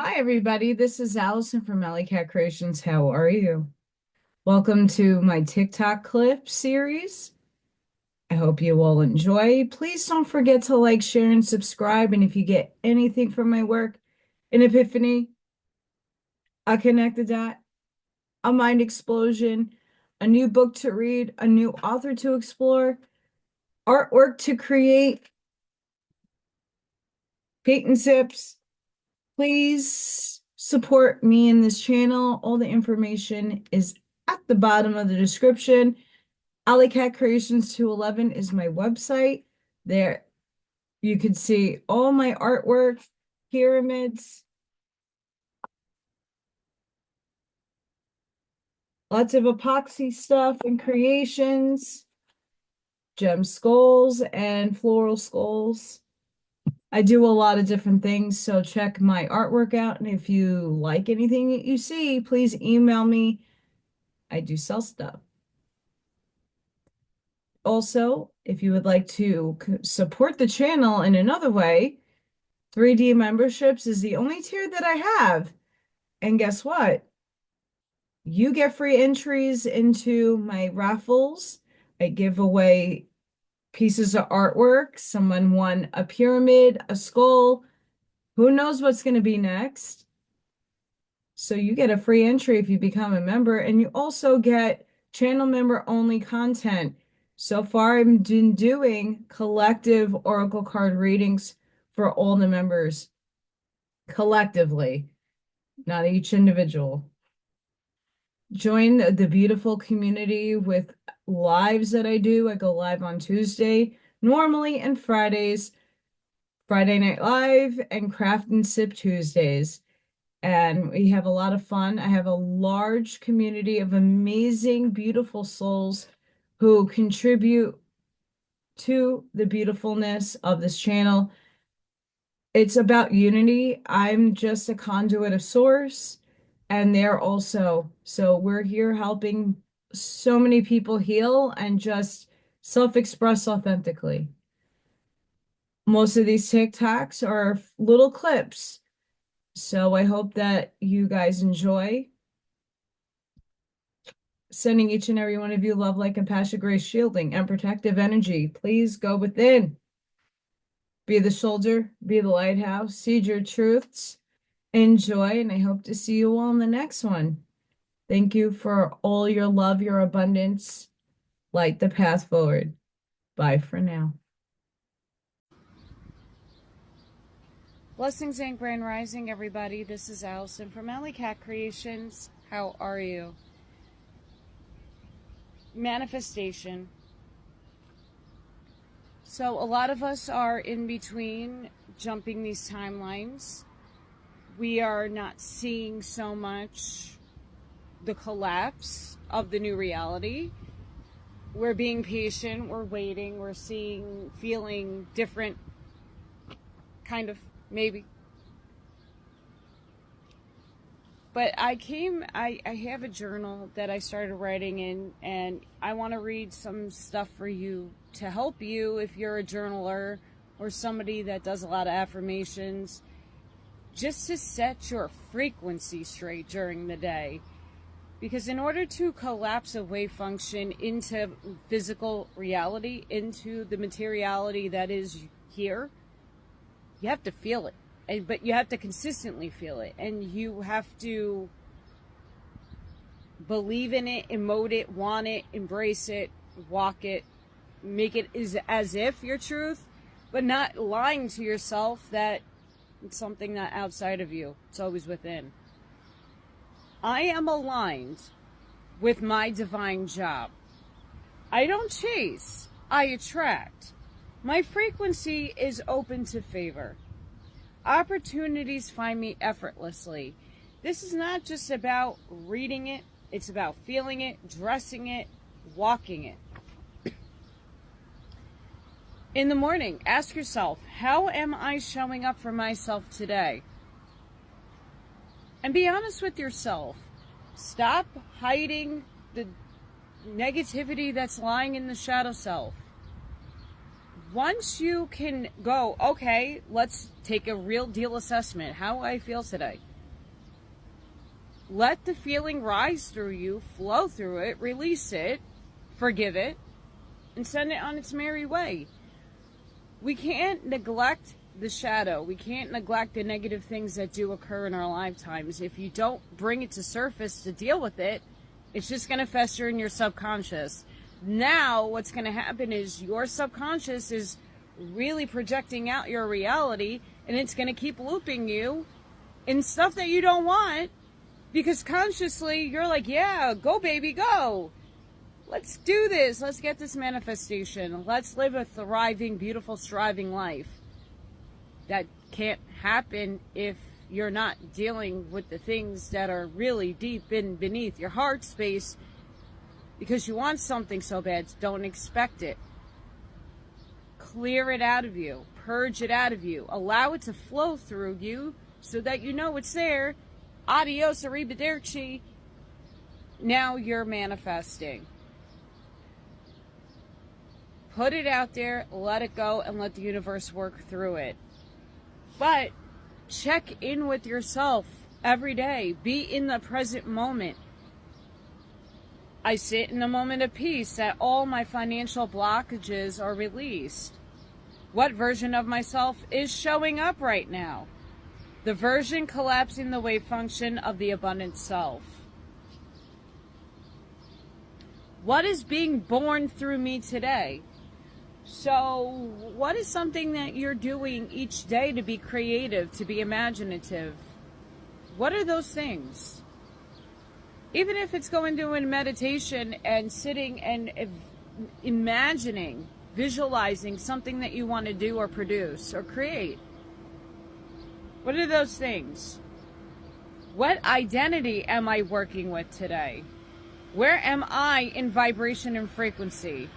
Hi, everybody. This is Allison from Allykat Creations. How are you? Welcome to my TikTok clip series. I hope you all enjoy. Please don't forget to like, share, and subscribe. And if you get anything from my work, an epiphany, a connected dot, a mind explosion, a new book to read, a new author to explore, artwork to create, paint tips, please support me in this channel. All the information is at the bottom of the description. Allykat211 is my website. There you can see all my artwork, pyramids, lots of epoxy stuff and creations, gem skulls and floral skulls. I do a lot of different things, so check my artwork out. And if you like anything that you see, please email me. I do sell stuff. Also, if you would like to support the channel in another way, 3D memberships is the only tier that I have. And guess what? You get free entries into my raffles. I give away pieces of artwork. Someone won a pyramid, a skull. Who knows what's going to be next? So you get a free entry if you become a member, and you also get channel member only content. So far, I've been doing collective oracle card readings for all the members collectively, not each individual. Join the beautiful community with lives that I do. I go live on Tuesday, normally, and Fridays, Friday Night Live, and Craft and Sip Tuesdays. And we have a lot of fun. I have a large community of amazing, beautiful souls who contribute to the beautifulness of this channel. It's about unity. I'm just a conduit of source, and they're also. So we're here helping so many people heal and just self-express authentically. Most of these TikToks are little clips. So I hope that you guys enjoy. Sending each and every one of you love, light, compassion, grace, shielding, and protective energy. Please go within. Be the shoulder, be the lighthouse, seed your truths, enjoy, and I hope to see you all in the next one. Thank you for all your love, your abundance. Light the path forward. Bye for now. Blessings and grand rising, everybody. This is Allison from Allykat Creations. How are you? Manifestation. So a lot of us are in between jumping these timelines. We are not seeing so much the collapse of the new reality. We're being patient, we're waiting, we're seeing, feeling different, kind of, maybe. But I have a journal that I started writing in, and I want to read some stuff for you to help you if you're a journaler or somebody that does a lot of affirmations, just to set your frequency straight during the day. Because in order to collapse a wave function into physical reality, into the materiality that is here, you have to feel it. But you have to consistently feel it, and you have to believe in it, emote it, want it, embrace it, walk it, make it as if your truth, but not lying to yourself that it's something not outside of you. It's always within. I am aligned with my divine job. I don't chase, I attract. My frequency is open to favor. Opportunities find me effortlessly. This is not just about reading it, it's about feeling it, dressing it, walking it. In the morning, ask yourself, how am I showing up for myself today? And be honest with yourself. Stop hiding the negativity that's lying in the shadow self. Once you can go, okay, let's take a real deal assessment. How I feel today. Let the feeling rise through you, flow through it, release it, forgive it, and send it on its merry way. We can't neglect the shadow. We can't neglect the negative things that do occur in our lifetimes. If you don't bring it to surface to deal with it, it's just going to fester in your subconscious. Now, what's going to happen is your subconscious is really projecting out your reality, and it's going to keep looping you in stuff that you don't want, because consciously you're like, yeah, go baby, go. Let's do this. Let's get this manifestation. Let's live a thriving, beautiful, striving life. That can't happen if you're not dealing with the things that are really deep in beneath your heart space, because you want something so bad. Don't expect it. Clear it out of you. Purge it out of you. Allow it to flow through you so that you know it's there. Adios, arrivederci. Now you're manifesting. Put it out there, let it go, and let the universe work through it. But check in with yourself every day. Be in the present moment. I sit in a moment of peace that all my financial blockages are released. What version of myself is showing up right now? The version collapsing the wave function of the abundant self. What is being born through me today? So, what is something that you're doing each day to be creative, to be imaginative? What are those things? Even if it's going to a meditation and sitting and imagining, visualizing something that you want to do or produce or create. What are those things? What identity am I working with today? Where am I in vibration and frequency?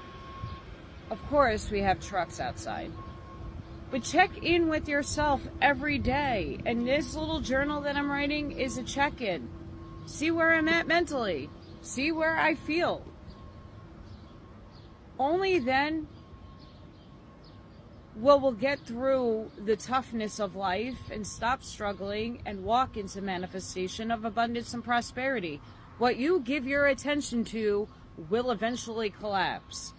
Of course, we have trucks outside. But check in with yourself every day. And this little journal that I'm writing is a check-in. See where I'm at mentally. See where I feel. Only then will we'll get through the toughness of life and stop struggling and walk into manifestation of abundance and prosperity. What you give your attention to will eventually collapse.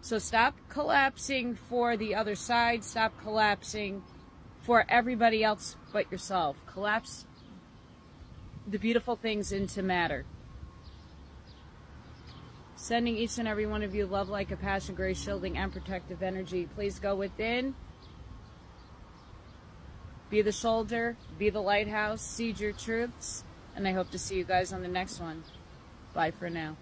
So stop collapsing for the other side. Stop collapsing for everybody else but yourself. Collapse the beautiful things into matter. Sending each and every one of you love, light, compassion, grace, shielding, and protective energy. Please go within. Be the shoulder. Be the lighthouse. Seed your truths. And I hope to see you guys on the next one. Bye for now.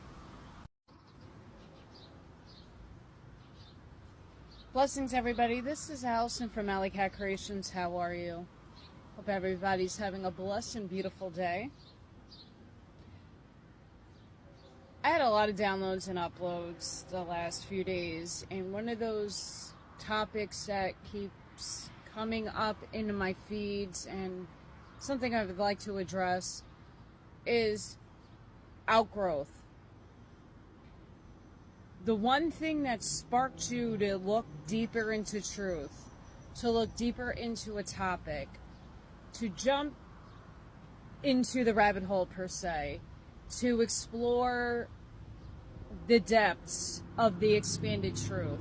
Blessings, everybody. This is Allison from Allykat Creations. How are you? Hope everybody's having a blessed and beautiful day. I had a lot of downloads and uploads the last few days, and one of those topics that keeps coming up into my feeds and something I would like to address is outgrowth. The one thing that sparked you to look deeper into truth, to look deeper into a topic, to jump into the rabbit hole per se, to explore the depths of the expanded truth.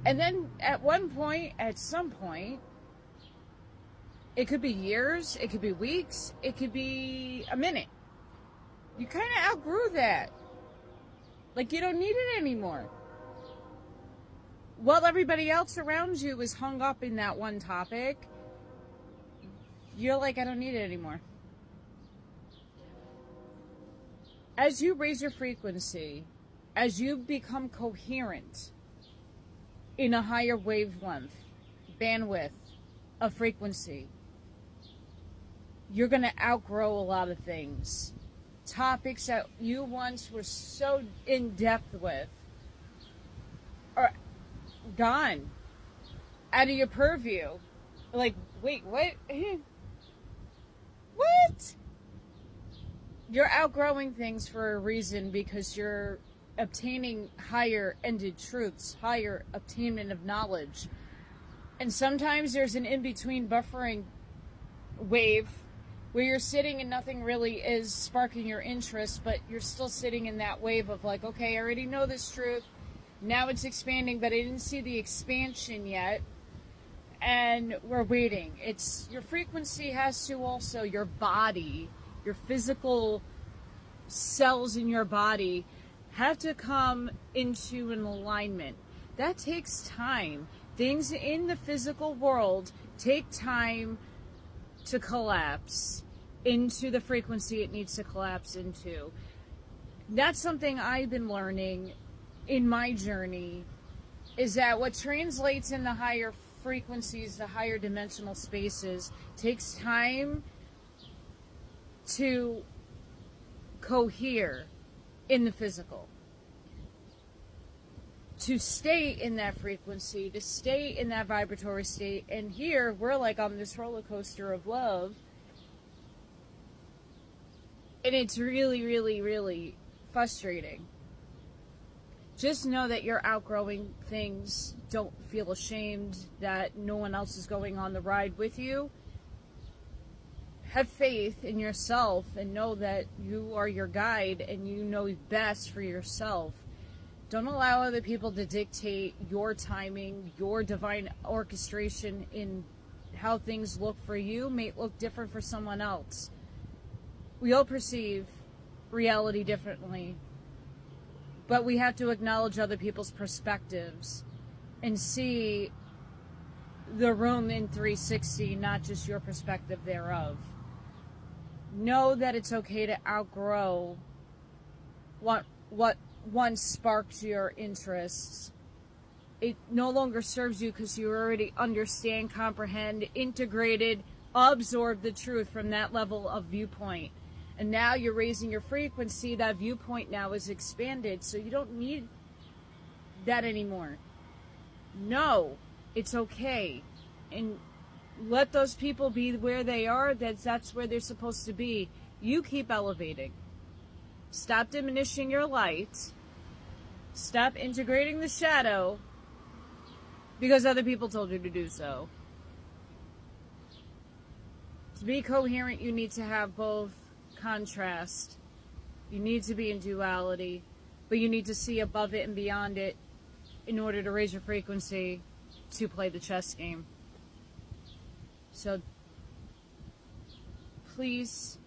And then at one point, at some point, it could be years, it could be weeks, it could be a minute. You kind of outgrew that. Like, you don't need it anymore. While everybody else around you is hung up in that one topic, you're like, I don't need it anymore. As you raise your frequency, as you become coherent in a higher wavelength, bandwidth of frequency, you're going to outgrow a lot of things. Topics that you once were so in depth with are gone, out of your purview. Like, wait, what? What? You're outgrowing things for a reason, because you're obtaining higher ended truths, higher obtainment of knowledge. And sometimes there's an in-between buffering wave where you're sitting and nothing really is sparking your interest, but you're still sitting in that wave of like, okay, I already know this truth. Now it's expanding, but I didn't see the expansion yet. And we're waiting. It's your frequency has to also, your body, your physical cells in your body have to come into an alignment. That takes time. Things in the physical world take time to collapse into the frequency it needs to collapse into. That's something I've been learning in my journey, is that what translates in the higher frequencies, the higher dimensional spaces, takes time to cohere in the physical. To stay in that frequency, to stay in that vibratory state. And here, we're like on this roller coaster of love. And it's really, really, really frustrating. Just know that you're outgrowing things. Don't feel ashamed that no one else is going on the ride with you. Have faith in yourself and know that you are your guide and you know best for yourself. Don't allow other people to dictate your timing, your divine orchestration in how things look for you may look different for someone else. We all perceive reality differently, but we have to acknowledge other people's perspectives and see the room in 360, not just your perspective thereof. Know that it's okay to outgrow what once sparked your interests. It no longer serves you because you already understand, comprehend, integrated, absorb the truth from that level of viewpoint. And now you're raising your frequency. That viewpoint now is expanded, so you don't need that anymore. No, it's okay. And let those people be where they are. That's where they're supposed to be. You keep elevating. Stop diminishing your light. Stop integrating the shadow because other people told you to do so. To be coherent, you need to have both contrast. You need to be in duality, but you need to see above it and beyond it in order to raise your frequency to play the chess game. So please,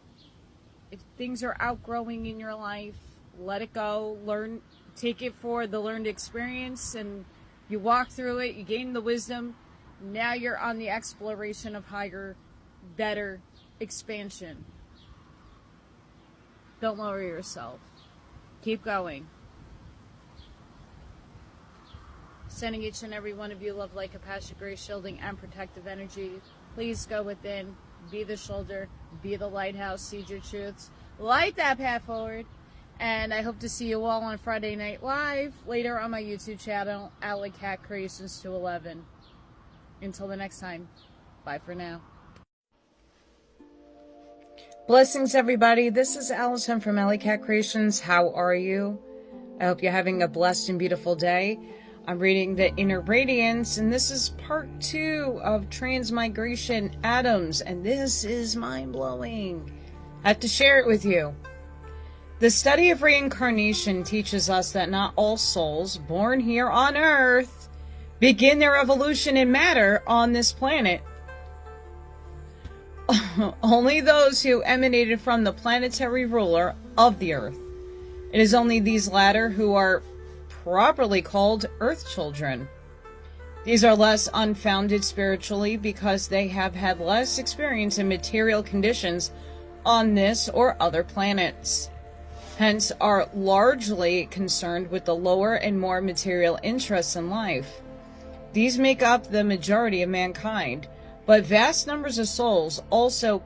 if things are outgrowing in your life, let it go. Learn, take it for the learned experience, and you walk through it, you gain the wisdom. Now you're on the exploration of higher, better expansion. Don't lower yourself. Keep going. Sending each and every one of you love, light, compassion, grace, shielding, and protective energy. Please go within, be the shoulder, be the lighthouse, seed your truths, light that path forward. And I hope to see you all on Friday Night Live, later on my YouTube channel, Allykat211. Until the next time, bye for now. Blessings, everybody. This is Allison from Allykat Creations. How are you? I hope you're having a blessed and beautiful day. I'm reading The Inner Radiance, and this is part 2 of Transmigration Atoms, and this is mind-blowing. I have to share it with you. The study of reincarnation teaches us that not all souls born here on Earth begin their evolution in matter on this planet. Only those who emanated from the planetary ruler of the Earth. It is only these latter who are properly called Earth children. These are less unfounded spiritually because they have had less experience in material conditions on this or other planets. Hence are largely concerned with the lower and more material interests in life. These make up the majority of mankind, but vast numbers of souls also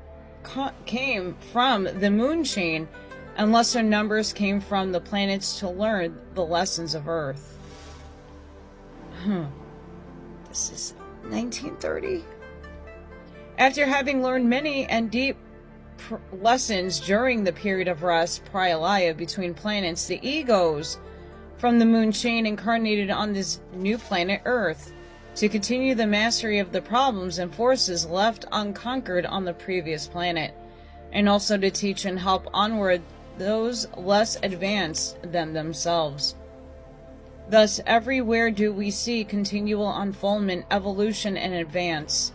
came from the moon chain, and lesser numbers came from the planets to learn the lessons of Earth. This is 1930. After having learned many and deep lessons during the period of rest, Pralaya, between planets, the egos from the moon chain incarnated on this new planet Earth. to continue the mastery of the problems and forces left unconquered on the previous planet, and also to teach and help onward those less advanced than themselves. Thus, everywhere do we see continual unfoldment, evolution, and advance.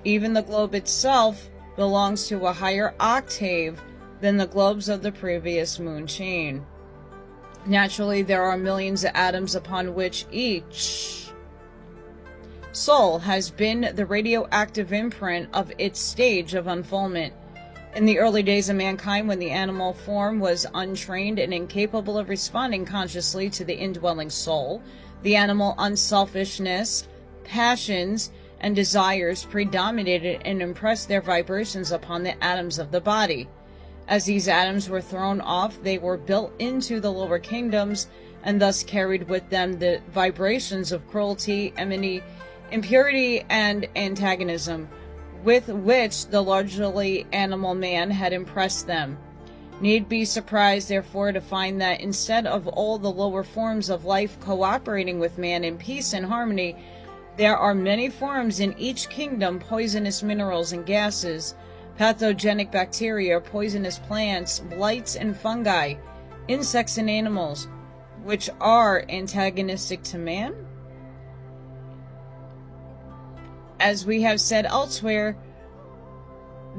Even the globe itself belongs to a higher octave than the globes of the previous moon chain. Naturally, there are millions of atoms upon which each soul has been the radioactive imprint of its stage of unfoldment. In the early days of mankind, when the animal form was untrained and incapable of responding consciously to the indwelling soul, the animal unselfishness, passions, and desires predominated and impressed their vibrations upon the atoms of the body. As these atoms were thrown off, they were built into the lower kingdoms and thus carried with them the vibrations of cruelty, enmity, impurity, and antagonism, with which the largely animal man had impressed them. Need be surprised, therefore, to find that instead of all the lower forms of life cooperating with man in peace and harmony, there are many forms in each kingdom, poisonous minerals and gases, pathogenic bacteria, poisonous plants, blights and fungi, insects and animals, which are antagonistic to man. As we have said elsewhere,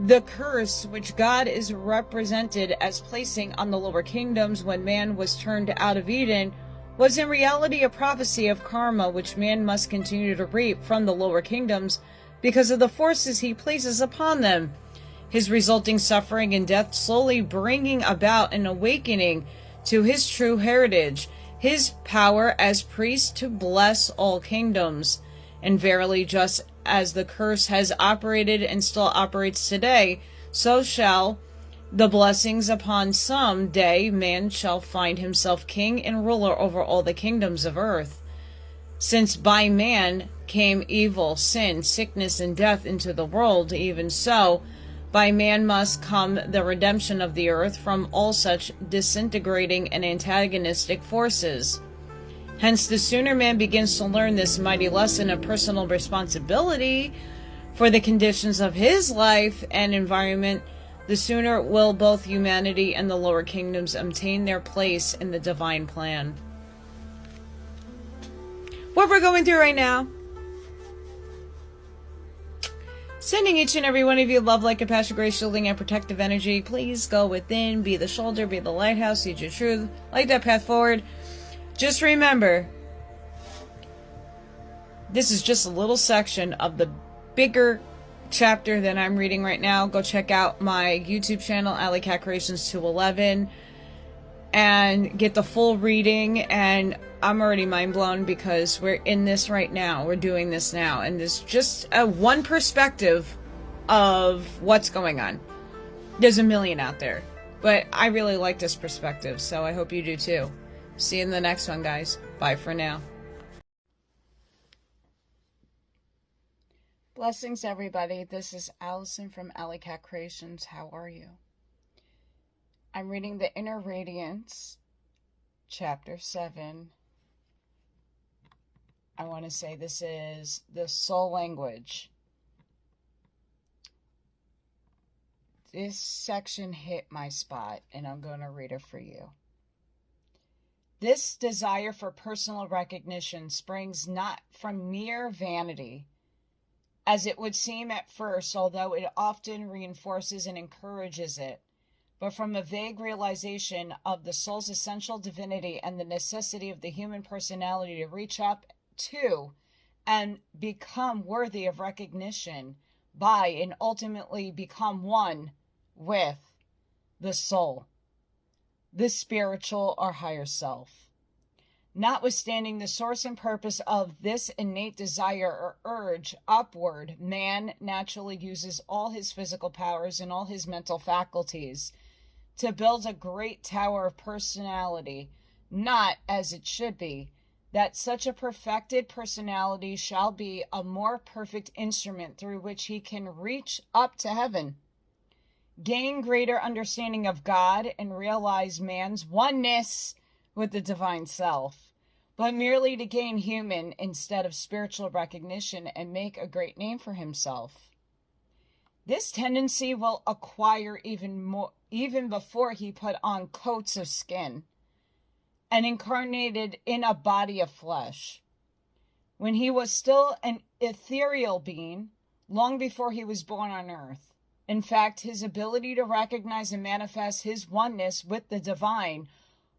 the curse which God is represented as placing on the lower kingdoms when man was turned out of Eden was in reality a prophecy of karma which man must continue to reap from the lower kingdoms because of the forces he places upon them, his resulting suffering and death slowly bringing about an awakening to his true heritage, his power as priest to bless all kingdoms. And verily, just as the curse has operated and still operates today, so shall the blessings upon some day man shall find himself king and ruler over all the kingdoms of earth. Since by man came evil, sin, sickness, and death into the world, even so, by man must come the redemption of the earth from all such disintegrating and antagonistic forces. Hence, the sooner man begins to learn this mighty lesson of personal responsibility for the conditions of his life and environment, the sooner will both humanity and the lower kingdoms obtain their place in the divine plan. What we're going through right now, sending each and every one of you love, light, compassion, grace, shielding, and protective energy. Please go within, be the shoulder, be the lighthouse, see your truth, light that path forward. Just remember, this is just a little section of the bigger chapter that I'm reading right now. Go check out my YouTube channel, Allykat211, and get the full reading. And I'm already mind blown because we're in this right now. We're doing this now. And there's just one perspective of what's going on. There's a million out there. But I really like this perspective, so I hope you do too. See you in the next one, guys. Bye for now. Blessings, everybody. This is Allison from Allykat Creations. How are you? I'm reading The Inner Radiance, Chapter 7. I want to say this is the soul language. This section hit my spot, and I'm going to read it for you. This desire for personal recognition springs not from mere vanity, as it would seem at first, although it often reinforces and encourages it, but from a vague realization of the soul's essential divinity and the necessity of the human personality to reach up to and become worthy of recognition by and ultimately become one with the soul, the spiritual or higher self. Notwithstanding the source and purpose of this innate desire or urge upward, man naturally uses all his physical powers and all his mental faculties to build a great tower of personality, not as it should be, that such a perfected personality shall be a more perfect instrument through which he can reach up to heaven, gain greater understanding of God, and realize man's oneness with the divine self, but merely to gain human instead of spiritual recognition and make a great name for himself. This tendency will acquire even before he put on coats of skin and incarnated in a body of flesh. When he was still an ethereal being, long before he was born on earth. In fact, his ability to recognize and manifest his oneness with the divine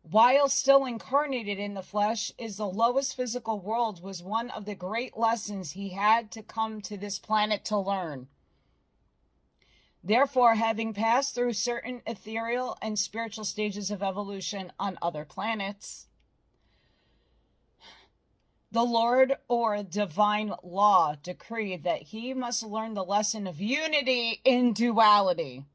while still incarnated in the flesh is the lowest physical world was one of the great lessons he had to come to this planet to learn. Therefore, having passed through certain ethereal and spiritual stages of evolution on other planets, the Lord or divine law decreed that he must learn the lesson of unity in duality,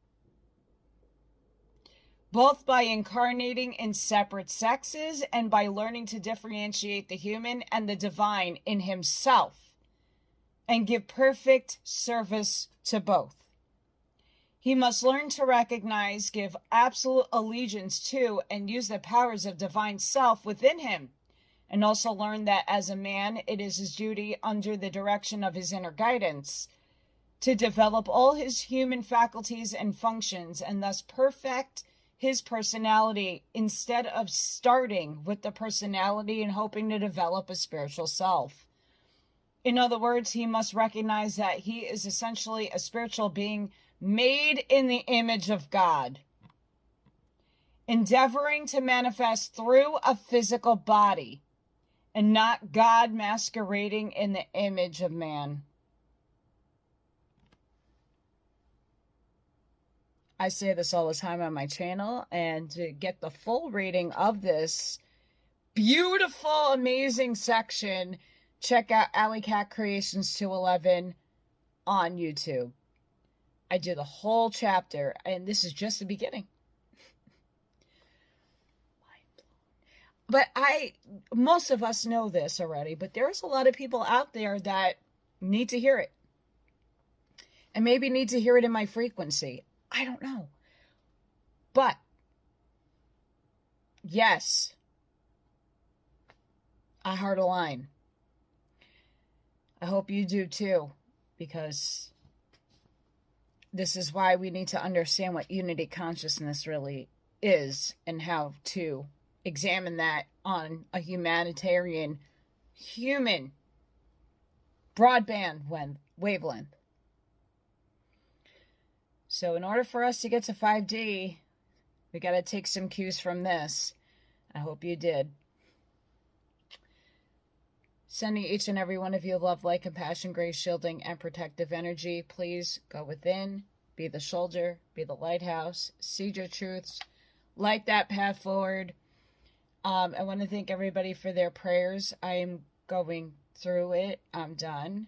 both by incarnating in separate sexes and by learning to differentiate the human and the divine in himself and give perfect service to both. He must learn to recognize, give absolute allegiance to, and use the powers of divine self within him, and also learn that as a man, it is his duty, under the direction of his inner guidance, to develop all his human faculties and functions, and thus perfect his personality instead of starting with the personality and hoping to develop a spiritual self. In other words, he must recognize that he is essentially a spiritual being made in the image of God, endeavoring to manifest through a physical body, and not God masquerading in the image of man. I say this all the time on my channel, and to get the full rating of this beautiful, amazing section, check out Allykat211 on YouTube. I did the whole chapter, and this is just the beginning. But most of us know this already, but there's a lot of people out there that need to hear it. And maybe need to hear it in my frequency. I don't know. But, yes, I heart a line. I hope you do too, because this is why we need to understand what unity consciousness really is and how to examine that on a humanitarian, human broadband wavelength. So in order for us to get to 5D, we got to take some cues from this. I hope you did. Sending each and every one of you love, light, compassion, grace, shielding, and protective energy. Please go within, be the shoulder, be the lighthouse, seed your truths, light that path forward. I want to thank everybody for their prayers. I am going through it. I'm done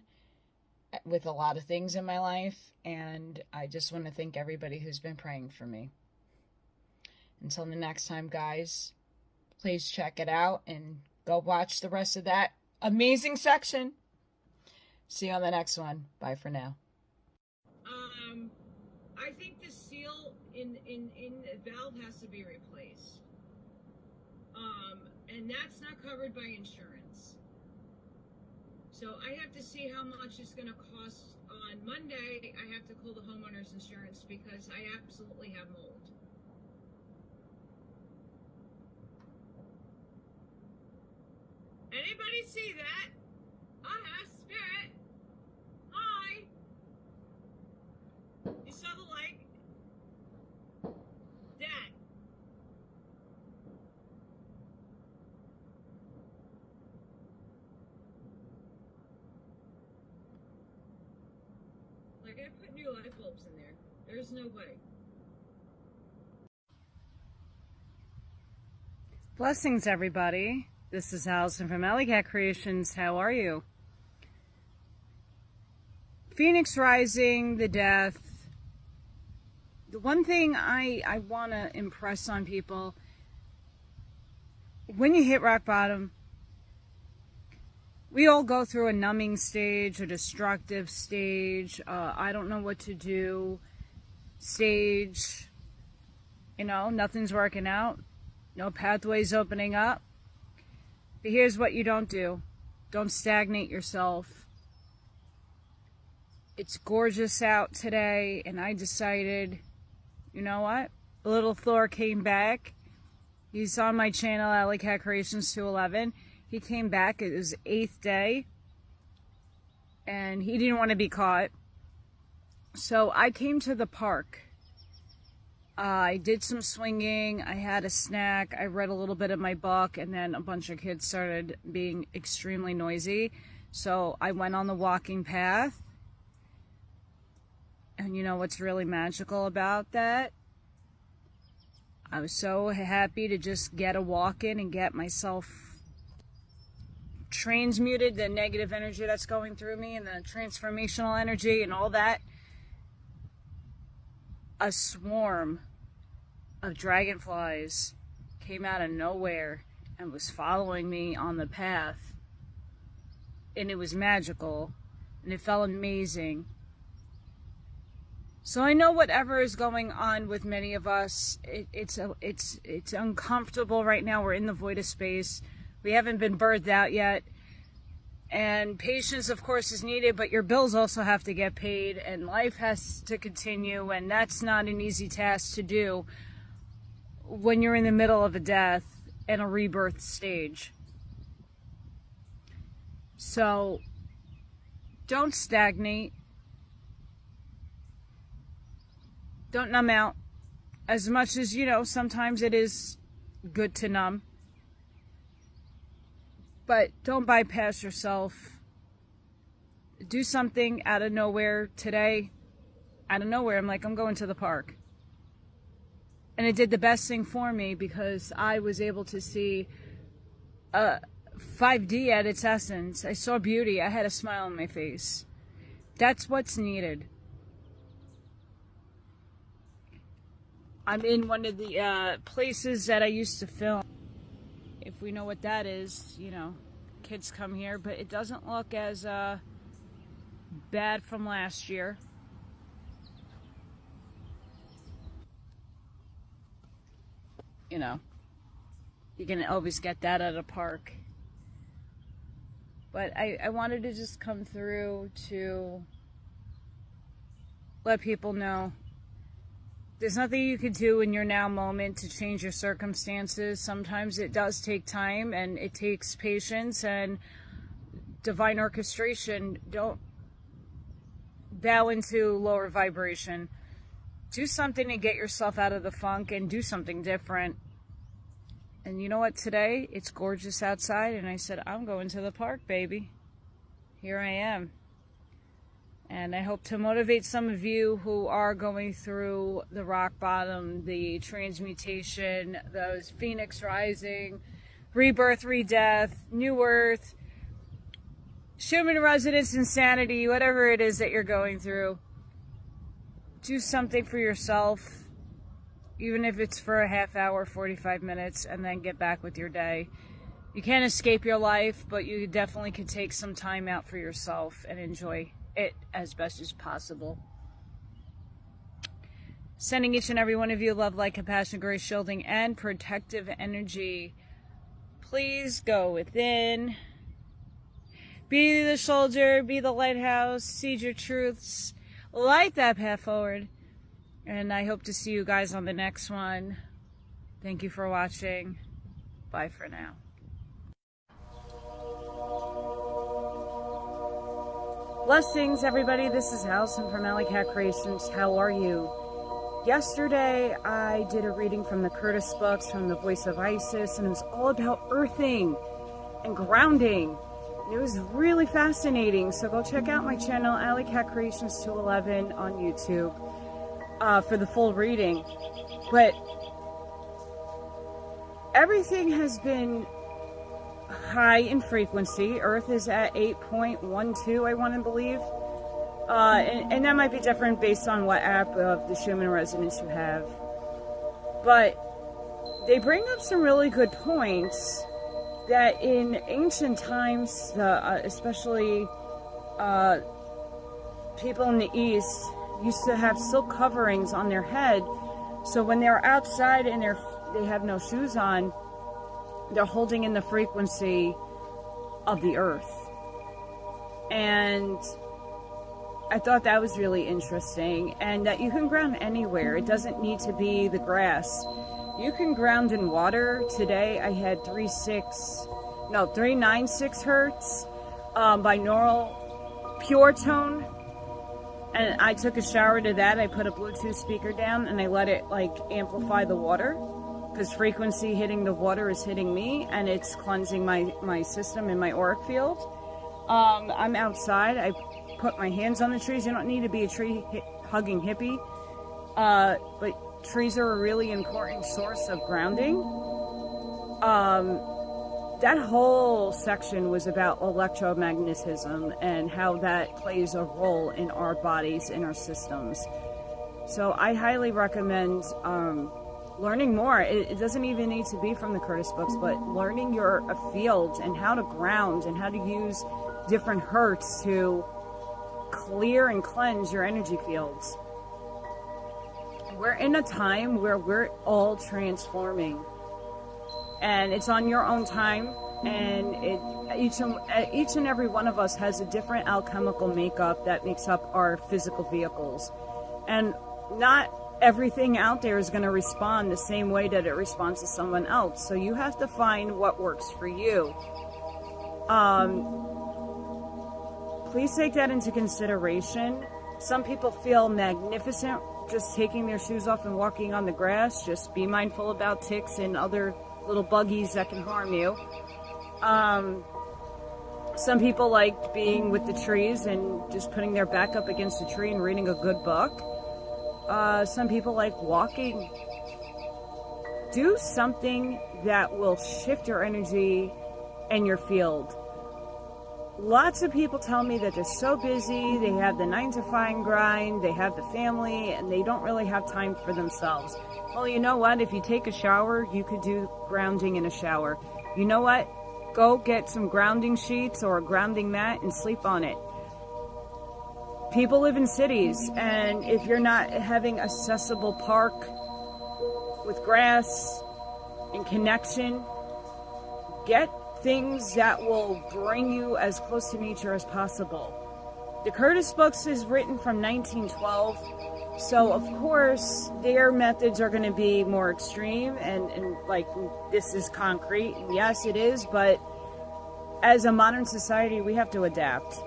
with a lot of things in my life, and I just want to thank everybody who's been praying for me. Until the next time, guys, please check it out and go watch the rest of that amazing section. See you on the next one. Bye for now. I think the seal in the valve has to be replaced. And that's not covered by insurance. So I have to see how much it's going to cost on Monday. I have to call the homeowner's insurance because I absolutely have mold. Anybody see that? I have spirit. Hi. You saw the light? Dad. Like, I put new light bulbs in there. There's no way. Blessings, everybody. This is Allison from Allykat Creations. How are you? Phoenix rising, the death. The one thing I want to impress on people, when you hit rock bottom, we all go through a numbing stage, a destructive stage, I don't know what to do stage. You know, nothing's working out. No pathways opening up. But here's what you don't do. Don't stagnate yourself. It's gorgeous out today, and I decided, you know what? Little Thor came back. He's on my channel, Allykat211. He came back. It was 8th day, and he didn't want to be caught. So I came to the park. I did some swinging. I had a snack. I read a little bit of my book, and then a bunch of kids started being extremely noisy. So I went on the walking path. And you know what's really magical about that? I was so happy to just get a walk in and get myself transmuted, the negative energy that's going through me and the transformational energy and all that. A swarm of dragonflies came out of nowhere and was following me on the path. And it was magical, and it felt amazing. So I know whatever is going on with many of us, it's uncomfortable right now. We're in the void of space. We haven't been birthed out yet. And patience, of course, is needed, but your bills also have to get paid, and life has to continue, and that's not an easy task to do when you're in the middle of a death and a rebirth stage. So don't stagnate. Don't numb out. As much as, you know, sometimes it is good to numb. But don't bypass yourself. Do something out of nowhere today. Out of nowhere, I'm like, I'm going to the park. And it did the best thing for me because I was able to see 5D at its essence. I saw beauty. I had a smile on my face. That's what's needed. I'm in one of the places that I used to film. If we know what that is, you know, kids come here, but it doesn't look as bad from last year. You know, you can always get that at a park. But I wanted to just come through to let people know there's nothing you can do in your now moment to change your circumstances. Sometimes it does take time, and it takes patience and divine orchestration. Don't bow into lower vibration. Do something to get yourself out of the funk and do something different. And you know what? Today, it's gorgeous outside, and I said, I'm going to the park, baby. Here I am. And I hope to motivate some of you who are going through the rock bottom, the transmutation, those phoenix rising, rebirth, redeath, new earth, human residence, insanity, whatever it is that you're going through. Do something for yourself, even if it's for a half hour, 45 minutes, and then get back with your day. You can't escape your life, but you definitely can take some time out for yourself and enjoy it as best as possible. Sending each and every one of you love, light, compassion, grace, shielding, and protective energy. Please go within. Be the soldier, be the lighthouse, seed your truths, light that path forward. And I hope to see you guys on the next one. Thank you for watching. Bye for now. Blessings, everybody. This is Allison from Allykat Creations. How are you? Yesterday, I did a reading from the Curtis books, from the Voice of Isis, and it was all about earthing and grounding. It was really fascinating. So go check out my channel, Allykat211 on YouTube, for the full reading. But everything has been high in frequency. Earth is at 8.12, I want to believe. And that might be different based on what app of the Schumann resonance you have. But they bring up some really good points that in ancient times, especially people in the East, used to have silk coverings on their head. So when they're outside and they have no shoes on, they're holding in the frequency of the earth. And I thought that was really interesting, and that you can ground anywhere. It doesn't need to be the grass. You can ground in water. Today I had 396 hertz binaural pure tone, and I took a shower to that. I put a Bluetooth speaker down and I let it like amplify the water, because frequency hitting the water is hitting me, and it's cleansing my system and my auric field. I'm outside. I put my hands on the trees. You don't need to be a tree hugging hippie, but trees are a really important source of grounding. That whole section was about electromagnetism and how that plays a role in our bodies, in our systems. So I highly recommend learning more. It doesn't even need to be from the Curtis books, but learning your field and how to ground and how to use different hertz to clear and cleanse your energy fields. We're in a time where we're all transforming, and it's on your own time, and each and every one of us has a different alchemical makeup that makes up our physical vehicles, and not everything out there is going to respond the same way that it responds to someone else. So you have to find what works for you. Please take that into consideration. Some people feel magnificent just taking their shoes off and walking on the grass. Just be mindful about ticks and other little buggies that can harm you. Some people like being with the trees and just putting their back up against a tree and reading a good book. Some people like walking. Do something that will shift your energy and your field. Lots of people tell me that they're so busy, they have the 9-to-5 grind, they have the family, and they don't really have time for themselves. Well, you know what? If you take a shower, you could do grounding in a shower. You know what? Go get some grounding sheets or a grounding mat and sleep on it. People live in cities, and if you're not having accessible park with grass and connection, get things that will bring you as close to nature as possible. The Curtis books is written from 1912, so of course their methods are going to be more extreme and like this is concrete. And yes, it is, but as a modern society, we have to adapt.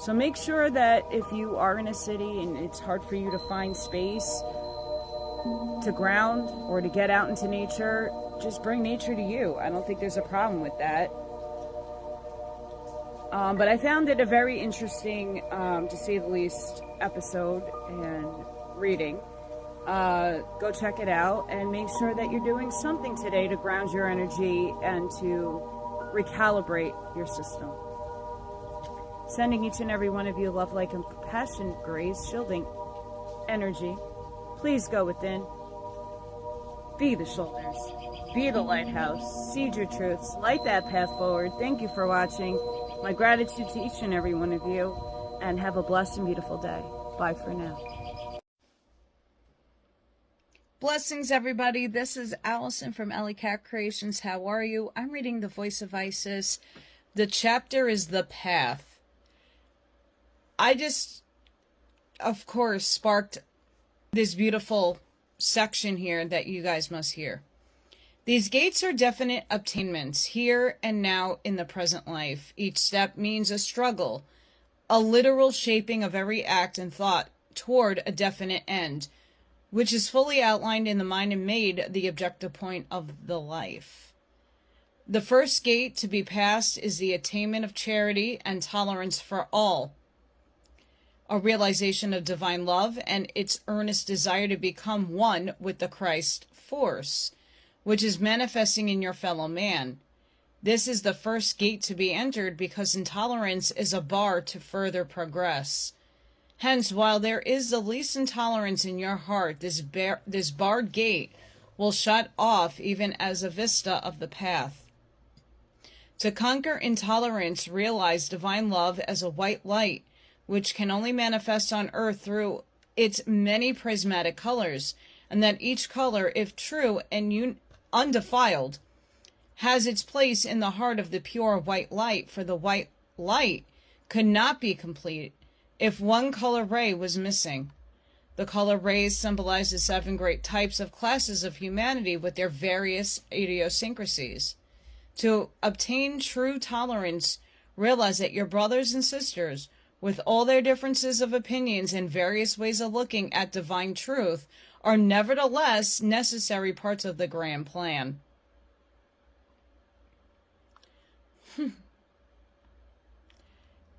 So make sure that if you are in a city and it's hard for you to find space to ground or to get out into nature, just bring nature to you. I don't think there's a problem with that. But I found it a very interesting, to say the least, episode and reading. Go check it out and make sure that you're doing something today to ground your energy and to recalibrate your system. Sending each and every one of you love, light, and compassion, grace, shielding energy. Please go within. Be the shoulders. Be the lighthouse. Seed your truths. Light that path forward. Thank you for watching. My gratitude to each and every one of you. And have a blessed and beautiful day. Bye for now. Blessings, everybody. This is Allison from Allykat Creations. How are you? I'm reading The Voice of Isis. The chapter is The Path. I just, of course, sparked this beautiful section here that you guys must hear. These gates are definite obtainments, here and now in the present life. Each step means a struggle, a literal shaping of every act and thought toward a definite end, which is fully outlined in the mind and made the objective point of the life. The first gate to be passed is the attainment of charity and tolerance for all, a realization of divine love and its earnest desire to become one with the Christ force, which is manifesting in your fellow man. This is the first gate to be entered because intolerance is a bar to further progress. Hence, while there is the least intolerance in your heart, this barred gate will shut off even as a vista of the path. To conquer intolerance, realize divine love as a white light, which can only manifest on earth through its many prismatic colors, and that each color, if true and undefiled, has its place in the heart of the pure white light, for the white light could not be complete if one color ray was missing. The color rays symbolize the 7 great types of classes of humanity with their various idiosyncrasies. To obtain true tolerance, realize that your brothers and sisters, with all their differences of opinions and various ways of looking at divine truth, are nevertheless necessary parts of the grand plan.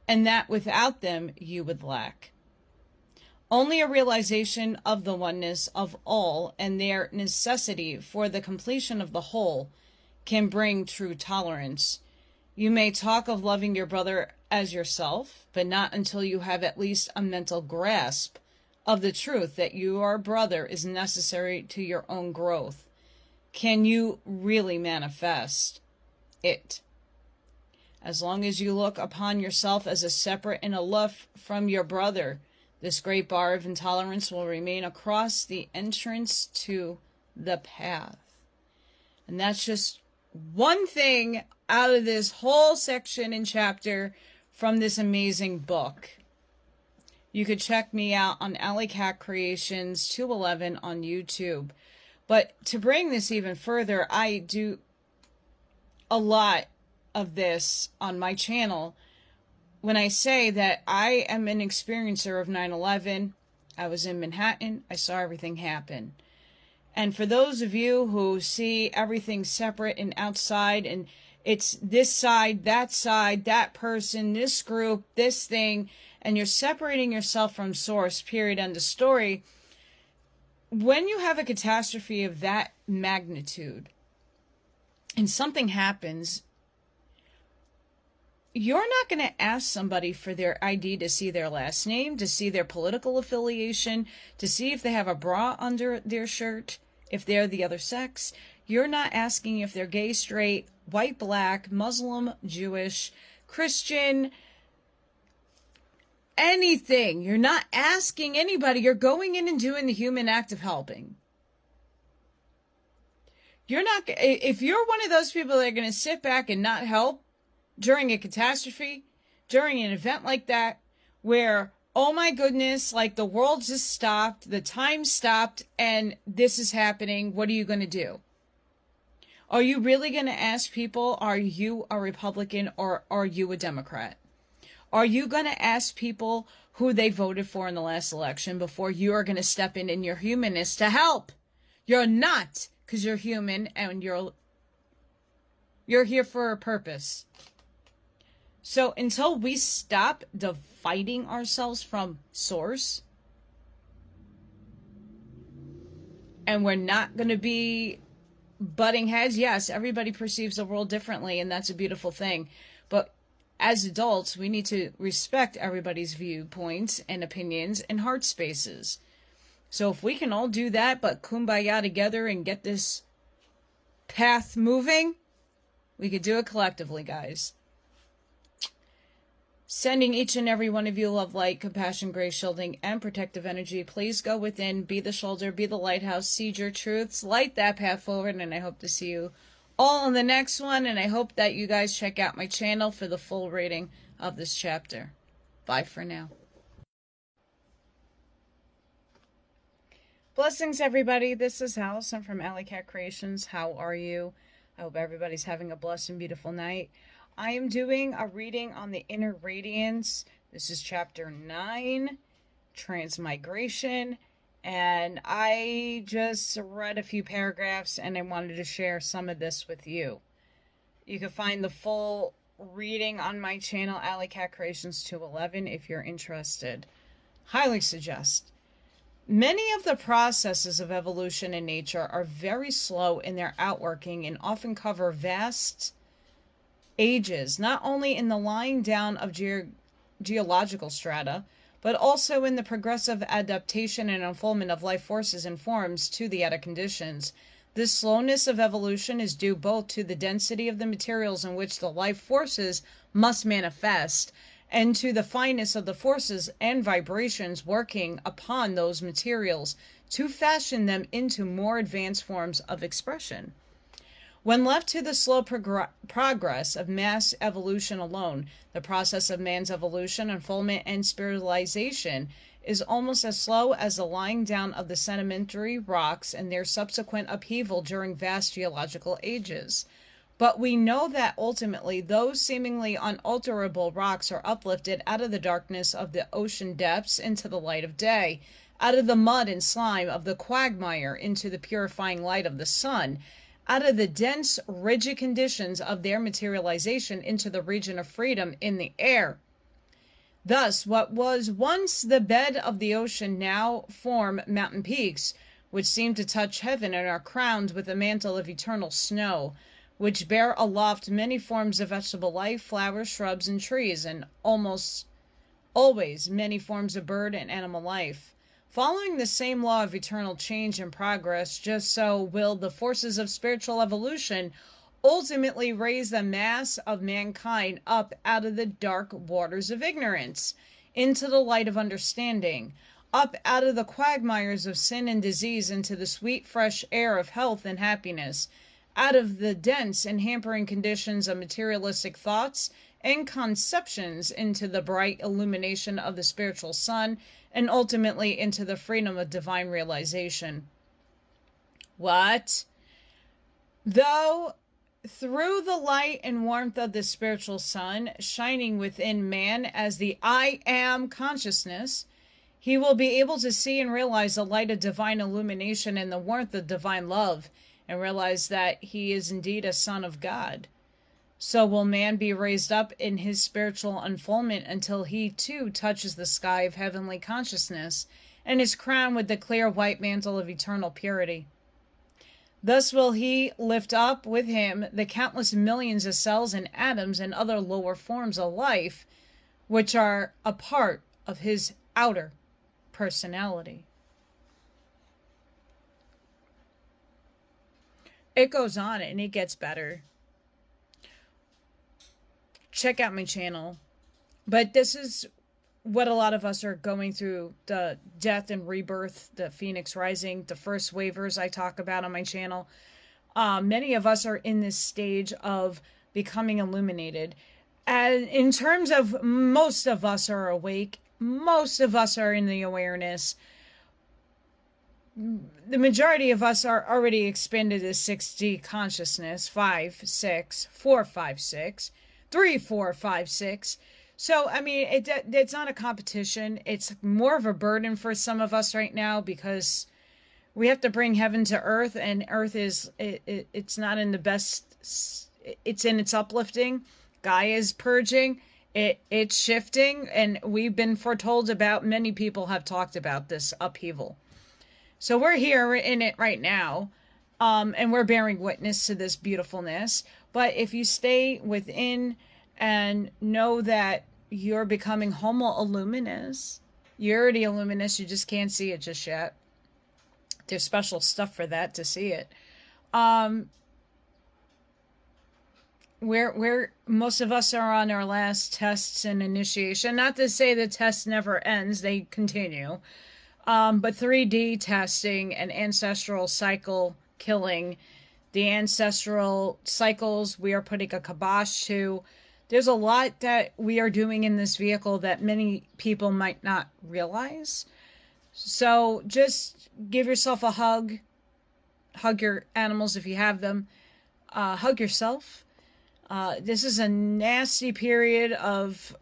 And that without them you would lack. Only a realization of the oneness of all and their necessity for the completion of the whole can bring true tolerance. You may talk of loving your brother as yourself, but not until you have at least a mental grasp of the truth that your brother is necessary to your own growth can you really manifest it. As long as you look upon yourself as a separate and aloof from your brother, this great bar of intolerance will remain across the entrance to the path. And that's just one thing out of this whole section and chapter from this amazing book. You could check me out on Allykat211 on YouTube. But to bring this even further, I do a lot of this on my channel when I say that I am an experiencer of 9/11. I was in Manhattan. I saw everything happen. And for those of you who see everything separate and outside, and it's this side, that person, this group, this thing, and you're separating yourself from source, period, end of story, when you have a catastrophe of that magnitude and something happens, you're not going to ask somebody for their ID to see their last name, to see their political affiliation, to see if they have a bra under their shirt, if they're the other sex. You're not asking if they're gay, straight, white, black, Muslim, Jewish, Christian, anything. You're not asking anybody. You're going in and doing the human act of helping. You're not, if you're one of those people that are going to sit back and not help during a catastrophe, during an event like that, where, oh my goodness, like the world just stopped, the time stopped, and this is happening, what are you going to do? Are you really going to ask people, are you a Republican or are you a Democrat? Are you going to ask people who they voted for in the last election before you are going to step in your humanness to help? You're not, because you're human and you're here for a purpose. So until we stop dividing ourselves from source, and we're not going to be butting heads, yes, everybody perceives the world differently, and that's a beautiful thing. But as adults, we need to respect everybody's viewpoints and opinions and heart spaces. So if we can all do that, but kumbaya together and get this path moving, we could do it collectively, guys. Sending each and every one of you love, light, compassion, grace, shielding, and protective energy. Please go within, be the shoulder, be the lighthouse, seed your truths, light that path forward, and I hope to see you all in the next one, and I hope that you guys check out my channel for the full rating of this chapter. Bye for now. Blessings, everybody. This is Allison from Allykat Creations. How are you? I hope everybody's having a blessed and beautiful night. I am doing a reading on the inner radiance. This is chapter 9, transmigration, and I just read a few paragraphs and I wanted to share some of this with you. You can find the full reading on my channel, Allykat211, if you're interested. Highly suggest. Many of the processes of evolution in nature are very slow in their outworking and often cover vast ages, not only in the lying down of geological strata, but also in the progressive adaptation and unfoldment of life forces and forms to the other conditions. This slowness of evolution is due both to the density of the materials in which the life forces must manifest, and to the fineness of the forces and vibrations working upon those materials to fashion them into more advanced forms of expression. When left to the slow progress of mass evolution alone, the process of man's evolution, unfoldment, and spiritualization is almost as slow as the lying down of the sedimentary rocks and their subsequent upheaval during vast geological ages. But we know that ultimately those seemingly unalterable rocks are uplifted out of the darkness of the ocean depths into the light of day, out of the mud and slime of the quagmire into the purifying light of the sun, out of the dense, rigid conditions of their materialization into the region of freedom in the air. Thus, what was once the bed of the ocean now form mountain peaks, which seem to touch heaven and are crowned with a mantle of eternal snow, which bear aloft many forms of vegetable life, flowers, shrubs, and trees, and almost always many forms of bird and animal life. Following the same law of eternal change and progress, just so will the forces of spiritual evolution ultimately raise the mass of mankind up out of the dark waters of ignorance into the light of understanding, up out of the quagmires of sin and disease into the sweet fresh air of health and happiness, out of the dense and hampering conditions of materialistic thoughts and conceptions into the bright illumination of the spiritual sun, and ultimately into the freedom of divine realization. What? Though through the light and warmth of the spiritual sun shining within man as the I am consciousness, he will be able to see and realize the light of divine illumination and the warmth of divine love, and realize that he is indeed a son of God. So will man be raised up in his spiritual unfoldment until he too touches the sky of heavenly consciousness and is crowned with the clear white mantle of eternal purity. Thus will he lift up with him the countless millions of cells and atoms and other lower forms of life, which are a part of his outer personality. It goes on and it gets better. Check out my channel. But this is what a lot of us are going through, the death and rebirth, the phoenix rising, the first waivers I talk about on my channel. Many of us are in this stage of becoming illuminated. And in terms of most of us are awake, most of us are in the awareness. The majority of us are already expanded to 6D consciousness, 5, 6, 4, 5, 6, 3, 4, 5, 6. So, I mean, it's not a competition. It's more of a burden for some of us right now because we have to bring heaven to earth, and earth is, it's not in the best, it's in its uplifting. Gaia is purging. It's shifting, and we've been foretold about, many people have talked about this upheaval. So we're here, we're in it right now, and we're bearing witness to this beautifulness. But if you stay within and know that you're becoming homo luminous, you're already luminous, you just can't see it just yet. There's special stuff for that to see it. We're most of us are on our last tests and initiation. Not to say the test never ends, they continue. But 3D testing and ancestral cycle killing, the ancestral cycles we are putting a kibosh to. There's a lot that we are doing in this vehicle that many people might not realize. So just give yourself a hug. Hug your animals if you have them. Hug yourself. This is a nasty period of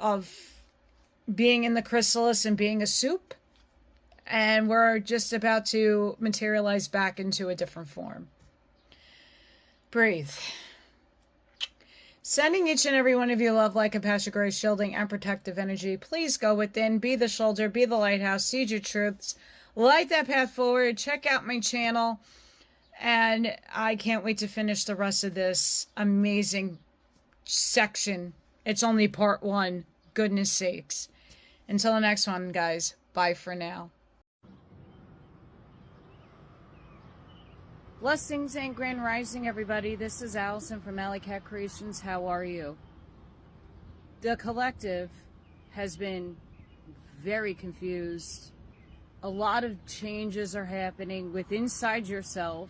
being in the chrysalis and being a soup. And we're just about to materialize back into a different form. Breathe. Sending each and every one of you love, light, compassion, grace, shielding, and protective energy. Please go within, be the shoulder, be the lighthouse, seed your truths, light that path forward. Check out my channel. And I can't wait to finish the rest of this amazing section. It's only part 1. Goodness sakes. Until the next one, guys. Bye for now. Blessings and grand rising, everybody. This is Allison from Allykat Creations. How are you? The collective has been very confused. A lot of changes are happening with inside yourself.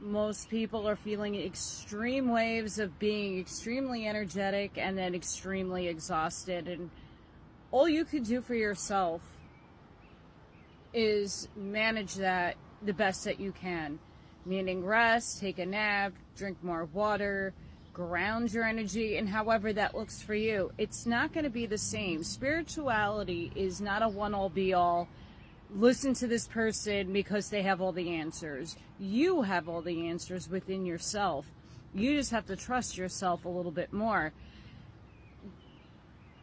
Most people are feeling extreme waves of being extremely energetic and then extremely exhausted. And all you can do for yourself is manage that the best that you can. Meaning rest, take a nap, drink more water, ground your energy, and however that looks for you. It's not going to be the same. Spirituality is not a one-all be-all. Listen to this person because they have all the answers. You have all the answers within yourself. You just have to trust yourself a little bit more.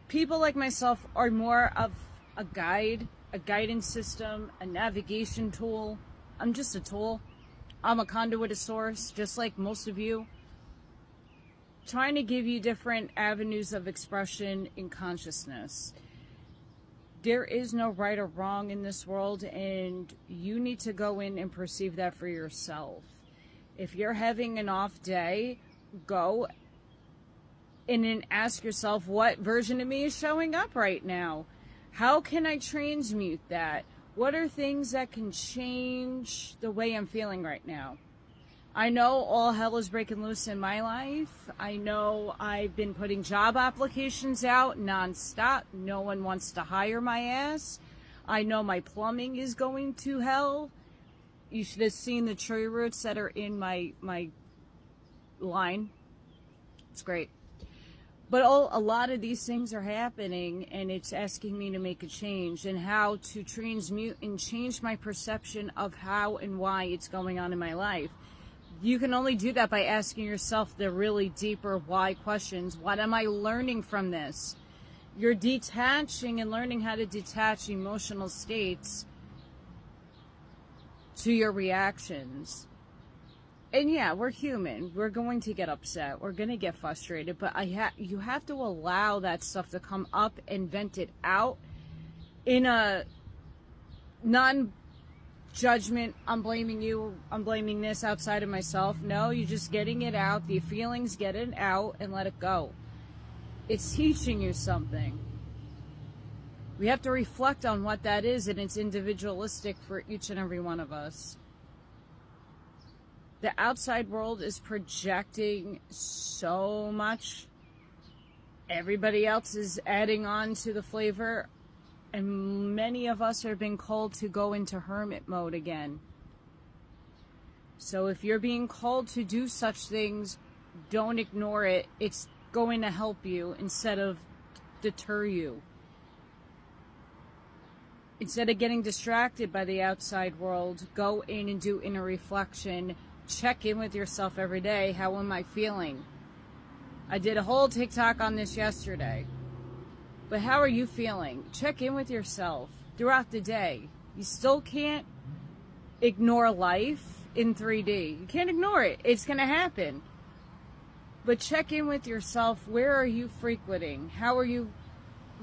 People like myself are more of a guide, a guidance system, a navigation tool. I'm just a tool. I'm a conduit of source, just like most of you. Trying to give you different avenues of expression in consciousness. There is no right or wrong in this world, and you need to go in and perceive that for yourself. If you're having an off day, go in and ask yourself, what version of me is showing up right now? How can I transmute that? What are things that can change the way I'm feeling right now? I know all hell is breaking loose in my life. I know I've been putting job applications out nonstop. No one wants to hire my ass. I know my plumbing is going to hell. You should have seen the tree roots that are in my line. It's great. But a lot of these things are happening, and it's asking me to make a change and how to transmute and change my perception of how and why it's going on in my life. You can only do that by asking yourself the really deeper why questions. What am I learning from this? You're detaching and learning how to detach emotional states to your reactions. And yeah, we're human. We're going to get upset. We're going to get frustrated. But you have to allow that stuff to come up and vent it out in a non-judgment. I'm blaming you. I'm blaming this outside of myself. No, you're just getting it out. The feelings, get it out and let it go. It's teaching you something. We have to reflect on what that is, and it's individualistic for each and every one of us. The outside world is projecting so much. Everybody else is adding on to the flavor. And many of us are being called to go into hermit mode again. So if you're being called to do such things, don't ignore it. It's going to help you instead of deter you. Instead of getting distracted by the outside world, go in and do inner reflection. Check in with yourself every day. How am I feeling? I did a whole TikTok on this yesterday. But how are you feeling? Check in with yourself throughout the day. You still can't ignore life in 3D. You can't ignore it. It's going to happen. But check in with yourself. Where are you frequenting? How are you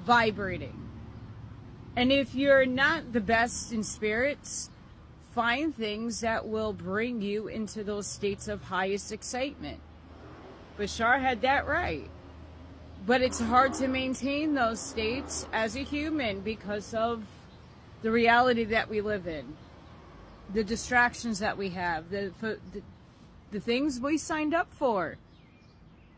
vibrating? And if you're not the best in spirits, find things that will bring you into those states of highest excitement. Bashar had that right. But it's hard to maintain those states as a human because of the reality that we live in. The distractions that we have. The things we signed up for.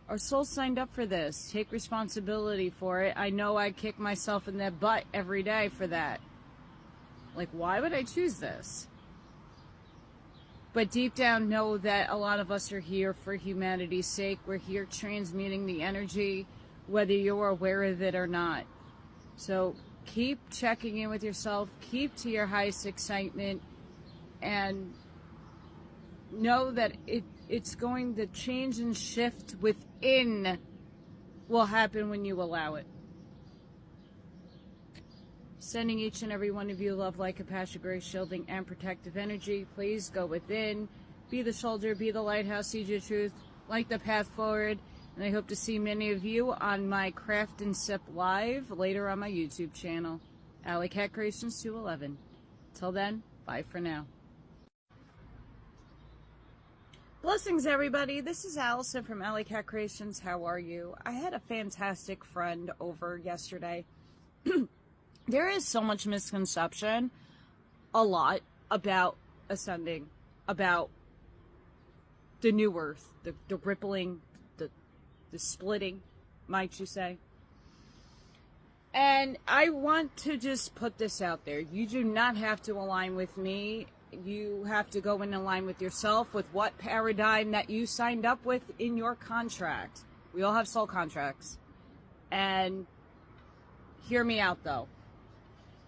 Our soul signed up for this. Take responsibility for it. I know I kick myself in the butt every day for that. Like, why would I choose this? But deep down, know that a lot of us are here for humanity's sake. We're here transmuting the energy, whether you're aware of it or not. So keep checking in with yourself. Keep to your highest excitement. And know that it's going to change and shift within will happen when you allow it. Sending each and every one of you love, light, compassion, grace, shielding, and protective energy. Please go within. Be the shoulder, be the lighthouse, see your truth, light the path forward. And I hope to see many of you on my Craft and Sip Live later on my YouTube channel, Allykat211. Till then, bye for now. Blessings, everybody. This is Allison from Allykat Creations. How are you? I had a fantastic friend over yesterday. There is so much misconception, a lot, about ascending, about the new earth, the rippling, the splitting, might you say. And I want to just put this out there. You do not have to align with me. You have to go and align with yourself, with what paradigm that you signed up with in your contract. We all have soul contracts. And hear me out, though.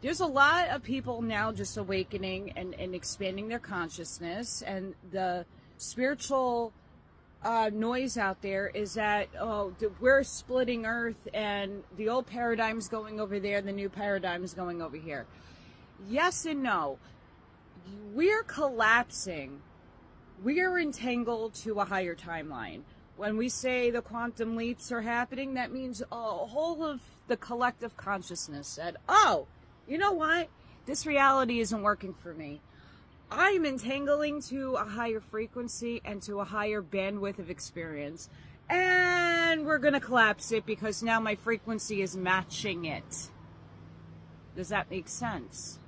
There's a lot of people now just awakening and expanding their consciousness, and the spiritual noise out there is that, we're splitting Earth, and the old paradigm's going over there, the new paradigm's going over here. Yes and no. We're collapsing. We are entangled to a higher timeline. When we say the quantum leaps are happening, that means a whole of the collective consciousness said, oh, you know what? This reality isn't working for me. I'm entangling to a higher frequency and to a higher bandwidth of experience. And we're going to collapse it because now my frequency is matching it. Does that make sense?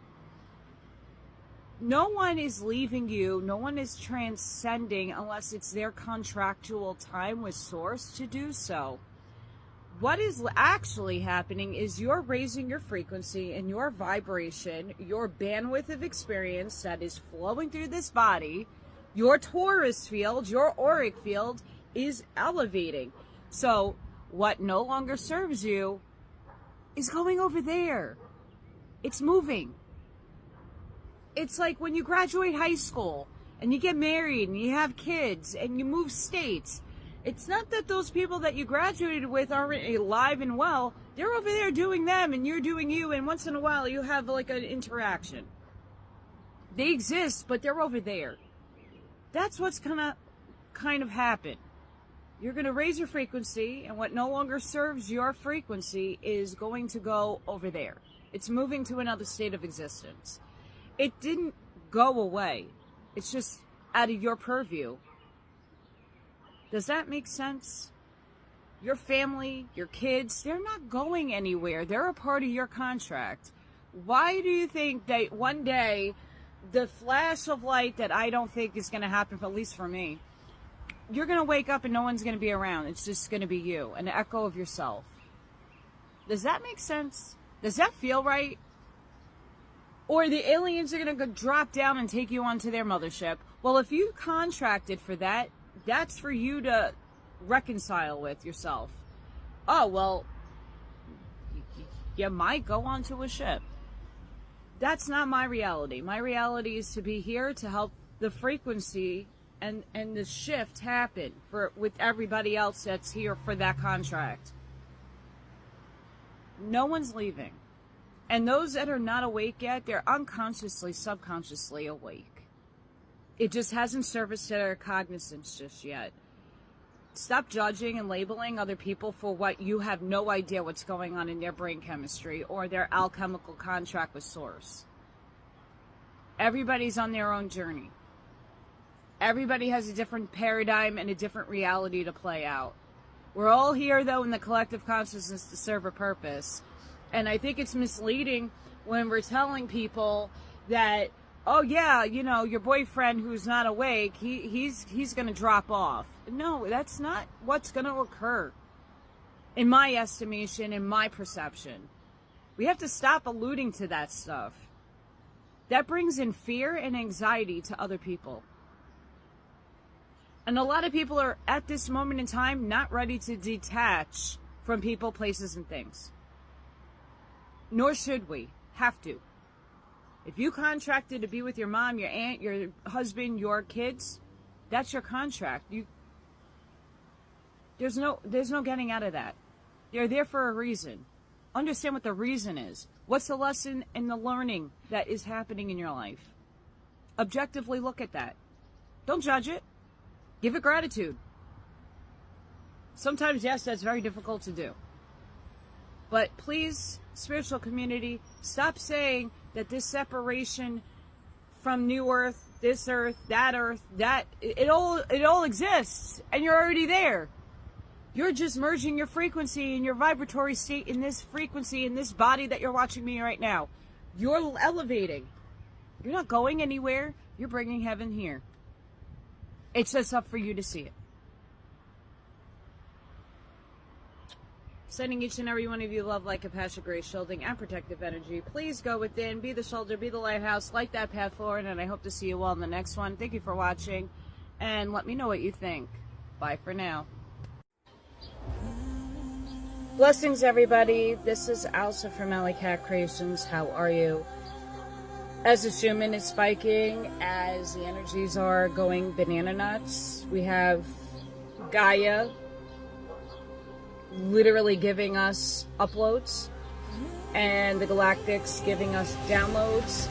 No one is leaving you. No one is transcending unless it's their contractual time with Source to do so. What is actually happening is you're raising your frequency and your vibration, your bandwidth of experience that is flowing through this body. Your torus field, your auric field is elevating. So what no longer serves you is going over there. It's moving. It's like when you graduate high school and you get married and you have kids and you move states. It's not that those people that you graduated with aren't alive and well. They're over there doing them and you're doing you, and once in a while you have like an interaction. They exist, but they're over there. That's what's gonna kind of happen. You're gonna raise your frequency, and what no longer serves your frequency is going to go over there. It's moving to another state of existence. It didn't go away. It's just out of your purview. Does that make sense? Your family, your kids, they're not going anywhere. They're a part of your contract. Why do you think that one day, the flash of light that I don't think is going to happen, at least for me, you're going to wake up and no one's going to be around. It's just going to be you, an echo of yourself. Does that make sense? Does that feel right? Or the aliens are going to drop down and take you onto their mothership. Well, if you contracted for that, that's for you to reconcile with yourself. Oh, well, you might go onto a ship. That's not my reality. My reality is to be here to help the frequency and the shift happen with everybody else that's here for that contract. No one's leaving. And those that are not awake yet, they're unconsciously, subconsciously awake. It just hasn't surfaced to their cognizance just yet. Stop judging and labeling other people for what you have no idea what's going on in their brain chemistry or their alchemical contract with Source. Everybody's on their own journey. Everybody has a different paradigm and a different reality to play out. We're all here, though, in the collective consciousness to serve a purpose. And I think it's misleading when we're telling people that, oh yeah, you know, your boyfriend who's not awake, he's going to drop off. No, that's not what's going to occur. In my estimation, in my perception. We have to stop alluding to that stuff. That brings in fear and anxiety to other people. And a lot of people are, at this moment in time, not ready to detach from people, places, and things. Nor should we have to. If you contracted to be with your mom, your aunt, your husband, your kids, that's your contract. There's no getting out of that. They're there for a reason. Understand what the reason is. What's the lesson and the learning that is happening in your life? Objectively look at that. Don't judge it. Give it gratitude. Sometimes, yes, that's very difficult to do. But please, spiritual community, stop saying that this separation from New Earth, this Earth, that it all exists, and you're already there. You're just merging your frequency and your vibratory state in this frequency, in this body that you're watching me right now. You're elevating. You're not going anywhere. You're bringing heaven here. It's just up for you to see it. Sending each and every one of you love, like, compassion, grace, shielding, and protective energy. Please go within, be the shelter, be the lighthouse, light that path forward, and I hope to see you all in the next one. Thank you for watching, and let me know what you think. Bye for now. Blessings, everybody. This is Elsa from Allykat Creations. How are you? As the Schumann is spiking, as the energies are going banana nuts, we have Gaia literally giving us uploads and the galactics giving us downloads.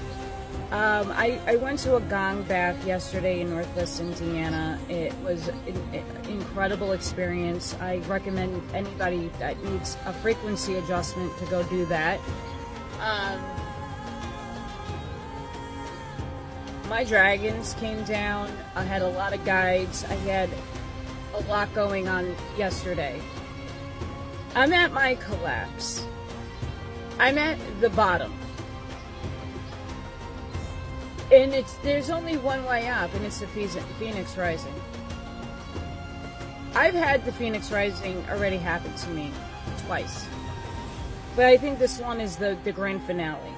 I went to a gong bath yesterday in Northwest Indiana. It was an incredible experience. I recommend anybody that needs a frequency adjustment to go do that. My dragons came down. I had a lot of guides. I had a lot going on yesterday. I'm at my collapse. I'm at the bottom. And there's only one way up, and it's the Phoenix Rising. I've had the Phoenix Rising already happen to me twice. But I think this one is the grand finale.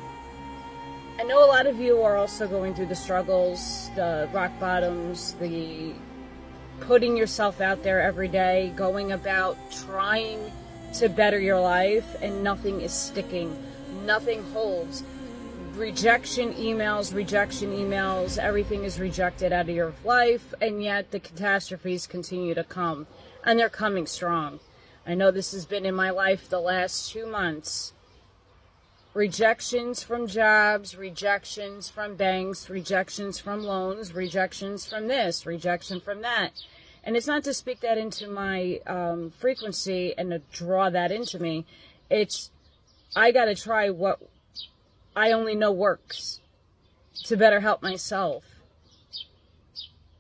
I know a lot of you are also going through the struggles, the rock bottoms, the putting yourself out there every day, going about trying to better your life, and nothing is sticking. Nothing holds. Rejection emails, everything is rejected out of your life, and yet the catastrophes continue to come, and they're coming strong. I know this has been in my life the last 2 months. Rejections from jobs, rejections from banks, rejections from loans, rejections from this, rejection from that. And it's not to speak that into my frequency and to draw that into me. It's, I got to try what I only know works to better help myself.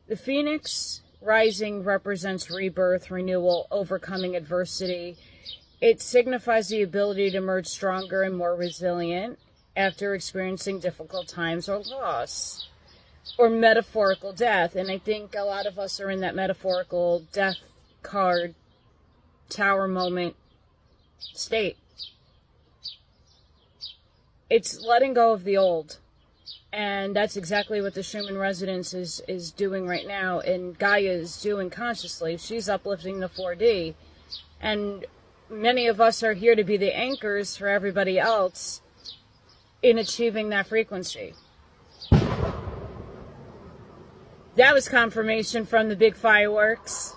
The Phoenix Rising represents rebirth, renewal, overcoming adversity. It signifies the ability to emerge stronger and more resilient after experiencing difficult times or loss or metaphorical death. And I think a lot of us are in that metaphorical death card, tower moment state. It's letting go of the old. And that's exactly what the Schumann resonance is doing right now. And Gaia is doing consciously. She's uplifting the 4D. And many of us are here to be the anchors for everybody else in achieving that frequency. That was confirmation from the big fireworks.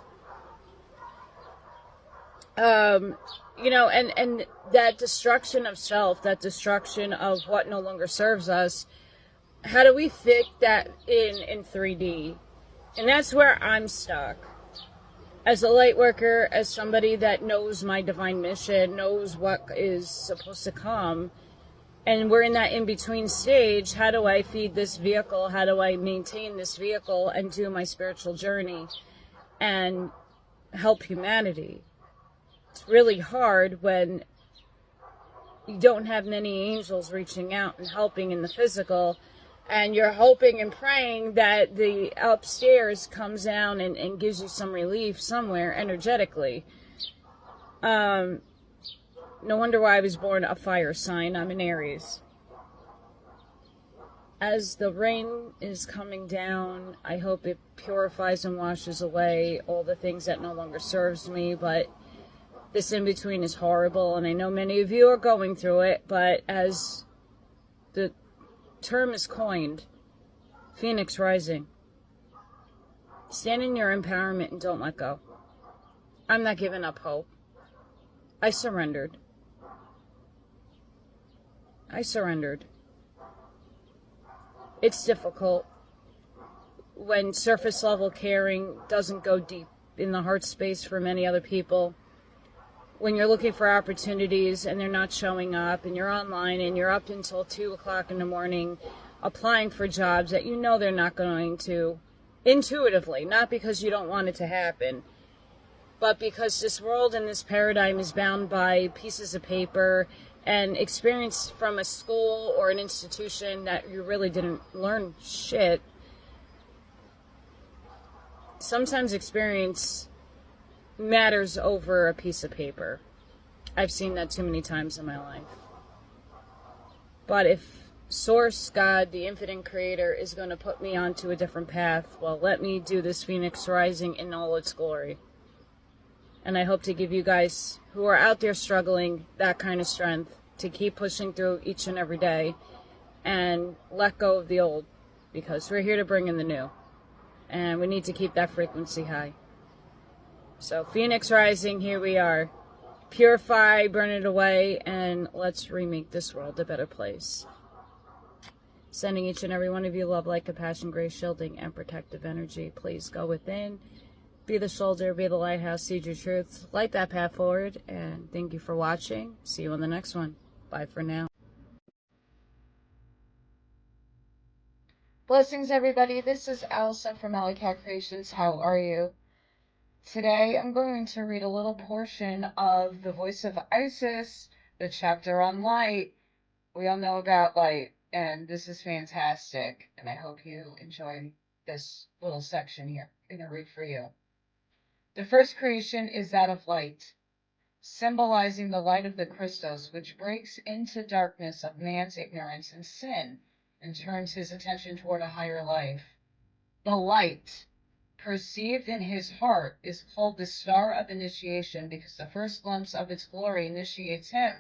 You know, and that destruction of self, that destruction of what no longer serves us, how do we fit that in 3D? And that's where I'm stuck. As a light worker, as somebody that knows my divine mission, knows what is supposed to come, and we're in that in-between stage, how do I feed this vehicle? How do I maintain this vehicle and do my spiritual journey and help humanity? It's really hard when you don't have many angels reaching out and helping in the physical, and you're hoping and praying that the upstairs comes down and gives you some relief somewhere energetically. No wonder why I was born a fire sign. I'm an Aries. As the rain is coming down, I hope it purifies and washes away all the things that no longer serves me, but this in-between is horrible, and I know many of you are going through it, but as the term is coined, Phoenix Rising, stand in your empowerment and don't let go. I'm not giving up hope. I surrendered. It's difficult when surface level caring doesn't go deep in the heart space for many other people. When you're looking for opportunities and they're not showing up, and you're online and you're up until 2 o'clock in the morning applying for jobs that you know they're not going to, intuitively, not because you don't want it to happen, but because this world and this paradigm is bound by pieces of paper and experience from a school or an institution that you really didn't learn shit. sometimes experience matters over a piece of paper. I've seen that too many times in my life. But if Source, God, the infinite creator, is going to put me onto a different path, well, let me do this Phoenix Rising in all its glory. And I hope to give you guys who are out there struggling that kind of strength to keep pushing through each and every day and let go of the old, because we're here to bring in the new. And we need to keep that frequency high. So Phoenix Rising, here we are. Purify, burn it away, and let's remake this world a better place. Sending each and every one of you love, light, compassion, grace, shielding, and protective energy. Please go within. Be the shoulder, be the lighthouse, see your truth. Light that path forward, and thank you for watching. See you on the next one. Bye for now. Blessings, everybody. This is Allison from Allykat Creations. How are you? Today, I'm going to read a little portion of The Voice of Isis, the chapter on light. We all know about light, and this is fantastic, and I hope you enjoy this little section here. I'm going to read for you. The first creation is that of light, symbolizing the light of the Christos, which breaks into darkness of man's ignorance and sin, and turns his attention toward a higher life. The light, perceived in his heart, is called the star of initiation because the first glimpse of its glory initiates him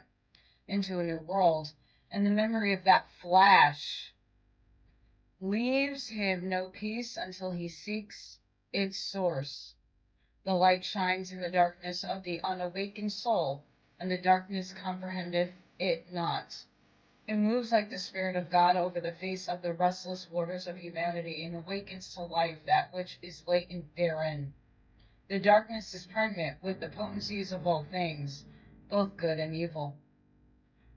into a new world, and the memory of that flash leaves him no peace until he seeks its source. The light shines in the darkness of the unawakened soul, and the darkness comprehendeth it not. It moves like the Spirit of God over the face of the restless waters of humanity and awakens to life that which is latent therein. The darkness is pregnant with the potencies of all things, both good and evil,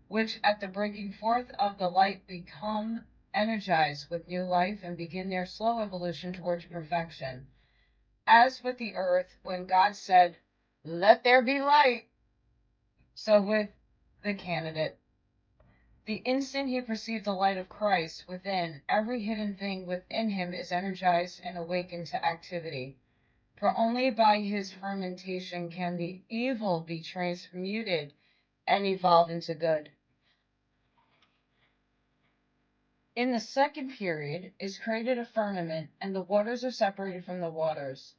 which at the breaking forth of the light become energized with new life and begin their slow evolution towards perfection. As with the earth, when God said, "Let there be light," so with the candidate. The instant he perceived the light of Christ within, every hidden thing within him is energized and awakened to activity. For only by his fermentation can the evil be transmuted and evolve into good. In the second period is created a firmament, and the waters are separated from the waters.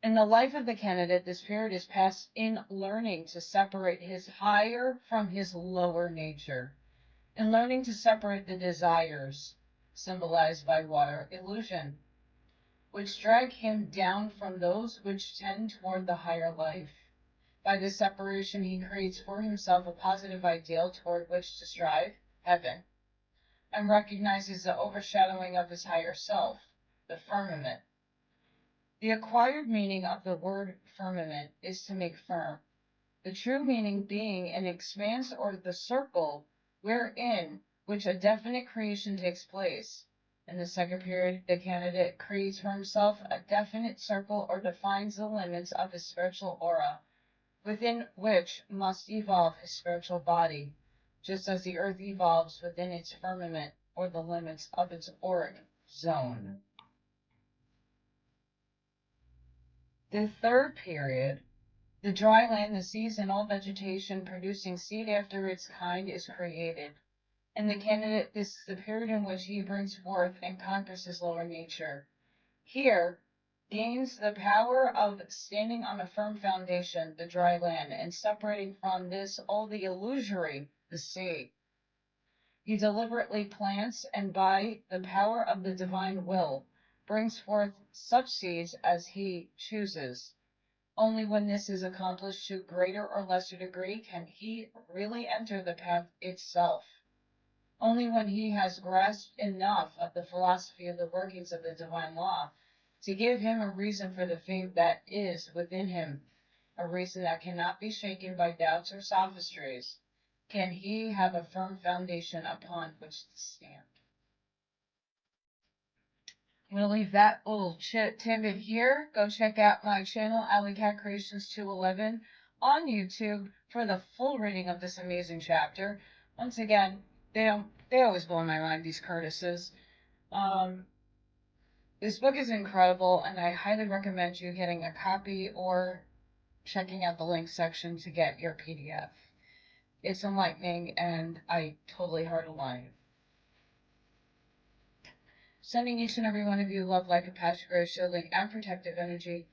In the life of the candidate, this period is passed in learning to separate his higher from his lower nature. In learning to separate the desires, symbolized by water illusion, which drag him down from those which tend toward the higher life. By this separation, he creates for himself a positive ideal toward which to strive, heaven, and recognizes the overshadowing of his higher self, the firmament. The acquired meaning of the word firmament is to make firm, the true meaning being an expanse or the circle wherein which a definite creation takes place. In the second period, the candidate creates for himself a definite circle or defines the limits of his spiritual aura, within which must evolve his spiritual body, just as the earth evolves within its firmament or the limits of its auric zone. The third period, the dry land, the seas, and all vegetation producing seed after its kind is created. In the candidate, this is the period in which he brings forth and conquers his lower nature. Here, gains the power of standing on a firm foundation, the dry land, and separating from this all the illusory, the sea. He deliberately plants, and by the power of the divine will, brings forth such seeds as he chooses. Only when this is accomplished to greater or lesser degree can he really enter the path itself. Only when he has grasped enough of the philosophy of the workings of the divine law to give him a reason for the faith that is within him, a reason that cannot be shaken by doubts or sophistries, can he have a firm foundation upon which to stand. I'm going to leave that little tidbit here. Go check out my channel, Allykat211, on YouTube for the full reading of this amazing chapter. Once again, they always blow my mind, these Curtises. This book is incredible, and I highly recommend you getting a copy or checking out the link section to get your PDF. It's enlightening, and I totally heart aligned. Sending each and every one of you love, light, compassion, grace, shielding, and protective energy.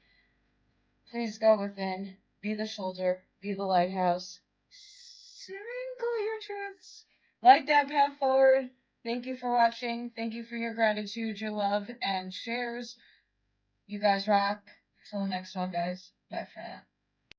Please go within, be the shoulder, be the lighthouse. Sprinkle your truths. Light that path forward. Thank you for watching. Thank you for your gratitude, your love, and shares. You guys rock. Till the next one, guys. Bye for now.